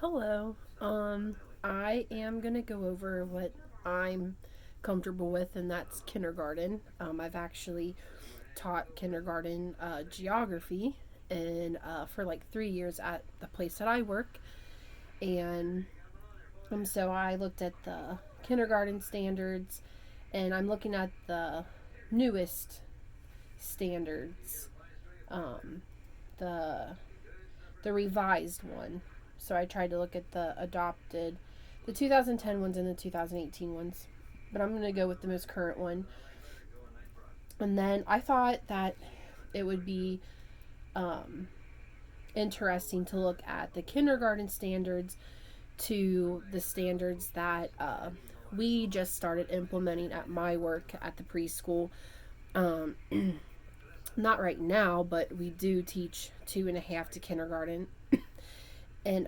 Hello. I am gonna go over what I'm comfortable with, and that's kindergarten. I've actually taught kindergarten geography, and for like 3 years at the place that I work, and so I looked at the kindergarten standards, and I'm looking at the newest standards, um, the revised one. So I tried to look at the 2010 ones and the 2018 ones, but I'm going to go with the most current one. And then I thought that it would be um, interesting to look at the kindergarten standards to the standards that we just started implementing at my work at the preschool. Um, Not right now, but we do teach 2.5 to kindergarten. And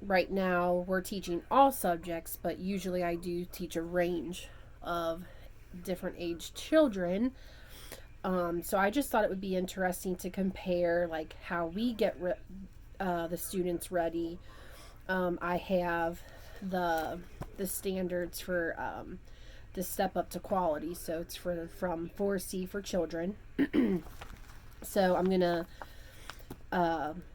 right now we're teaching all subjects, but usually I do teach a range of different age children. So I just thought it would be interesting to compare like how we get the students ready. I have the standards for the step up to quality, so it's for from 4C for children. So I'm gonna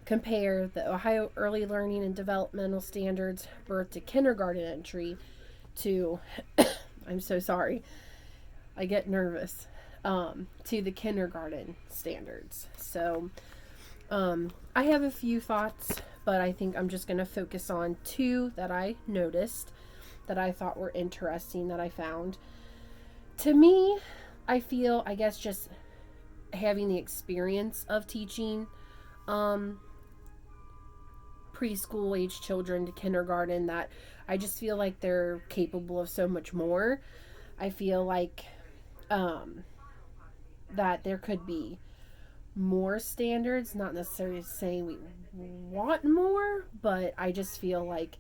compare the Ohio Early Learning and Developmental Standards birth to kindergarten entry to, I'm so sorry, I get nervous, to the kindergarten standards. So I have a few thoughts, but I think I'm just going to focus on two that I noticed that I thought were interesting that I found. To me, I feel, I guess, just having the experience of teaching um, preschool age children to kindergarten that I just feel like they're capable of so much more. I feel like um, that there could be more standards, not necessarily saying we want more, but I just feel like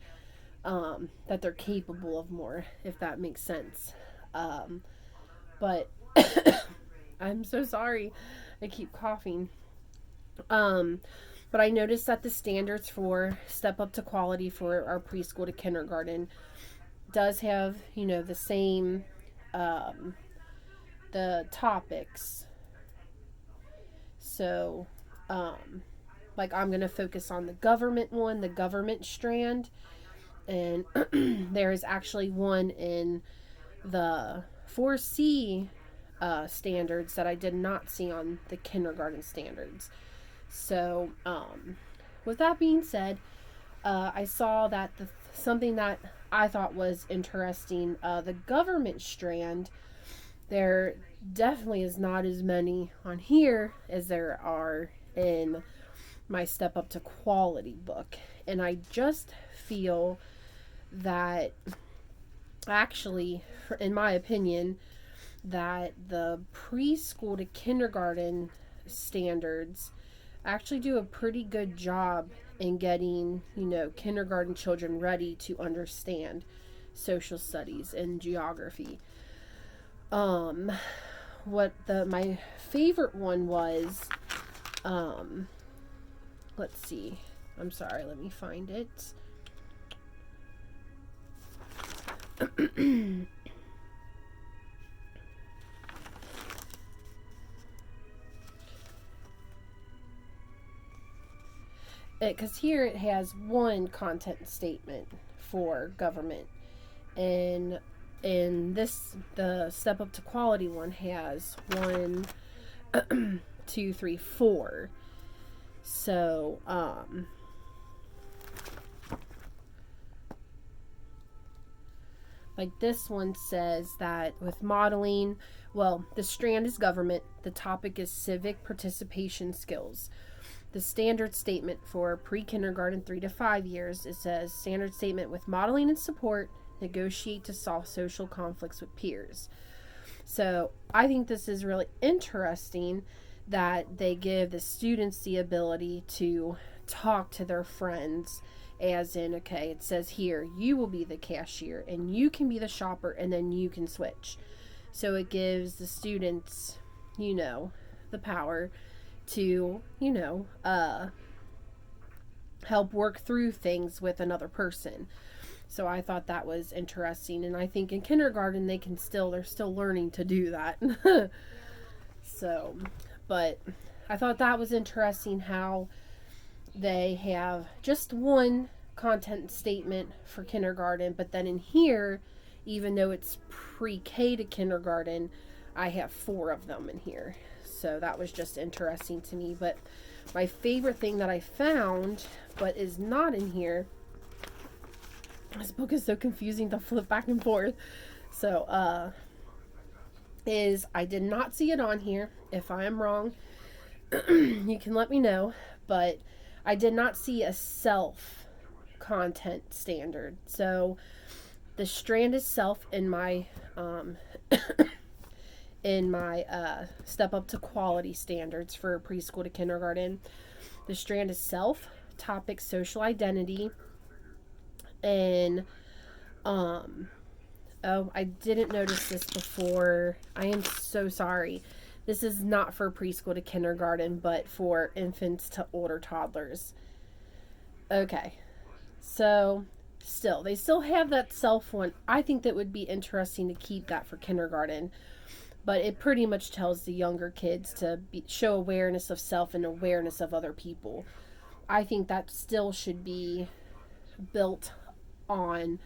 that they're capable of more, if that makes sense. But I'm so sorry. I keep coughing. Um, but I noticed that the standards for step up to quality for our preschool to kindergarten does have, the same um, the topics. So, um, like I'm going to focus on the government one, the government strand, and there is actually one in the 4C standards that I did not see on the kindergarten standards. So, with that being said, I saw that something that I thought was interesting, the government strand, there definitely is not as many on here as there are in my Step Up to Quality book. And I just feel that actually, in my opinion, that the preschool to kindergarten standards actually do a pretty good job in getting, kindergarten children ready to understand social studies and geography. Um, what the my favorite one was, um, let's see. I'm sorry, let me find it. Because here it has one content statement for government, and the step up to quality one has one, two, three, four. So like this one says that with modeling, well, the strand is government, the topic is civic participation skills. The standard statement for pre-kindergarten 3 to 5 years, it says standard statement with modeling and support, negotiate to solve social conflicts with peers. So I think this is really interesting that they give the students the ability to talk to their friends, as in, okay, it says here you will be the cashier and you can be the shopper and then you can switch. So it gives the students, the power to, help work through things with another person. So I thought that was interesting, and I think in kindergarten they're still learning to do that. So, but I thought that was interesting how they have just one content statement for kindergarten, but then in here, even though it's pre-K to kindergarten, I have 4 of them in here. So that was just interesting to me. But my favorite thing that I found, but is not in here, this book is so confusing to flip back and forth. So, is I did not see it on here. If I am wrong, you can let me know. But I did not see a self content standard. So the strand is self in my step up to quality standards for preschool to kindergarten. The strand is self, topic, social identity, and oh, I didn't notice this before. I am so sorry. This is not for preschool to kindergarten, but for infants to older toddlers. Okay. So, they still have that self one. I think that would be interesting to keep that for kindergarten. But it pretty much tells the younger kids to show awareness of self and awareness of other people. I think that still should be built on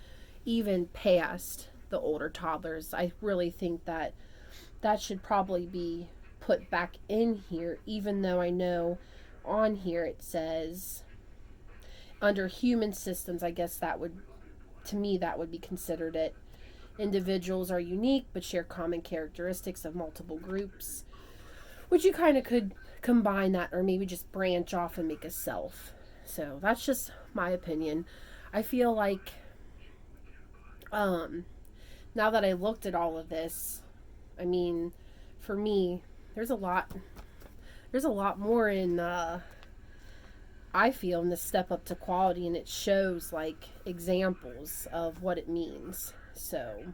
even past the older toddlers. I really think that should probably be put back in here, even though I know on here it says under human systems. I guess that would, to me, that would be considered it. Individuals are unique but share common characteristics of multiple groups, which you kind of could combine that, or maybe just branch off and make a self. So that's just my opinion. I feel like now that I looked at all of this, I mean, for me, there's a lot more in I feel in the step up to quality, and it shows like examples of what it means. So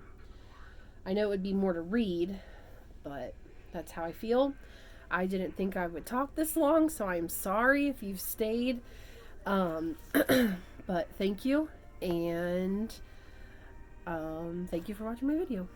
I know it would be more to read, but that's how I feel. I didn't think I would talk this long, so I'm sorry if you've stayed. But thank you, and thank you for watching my video.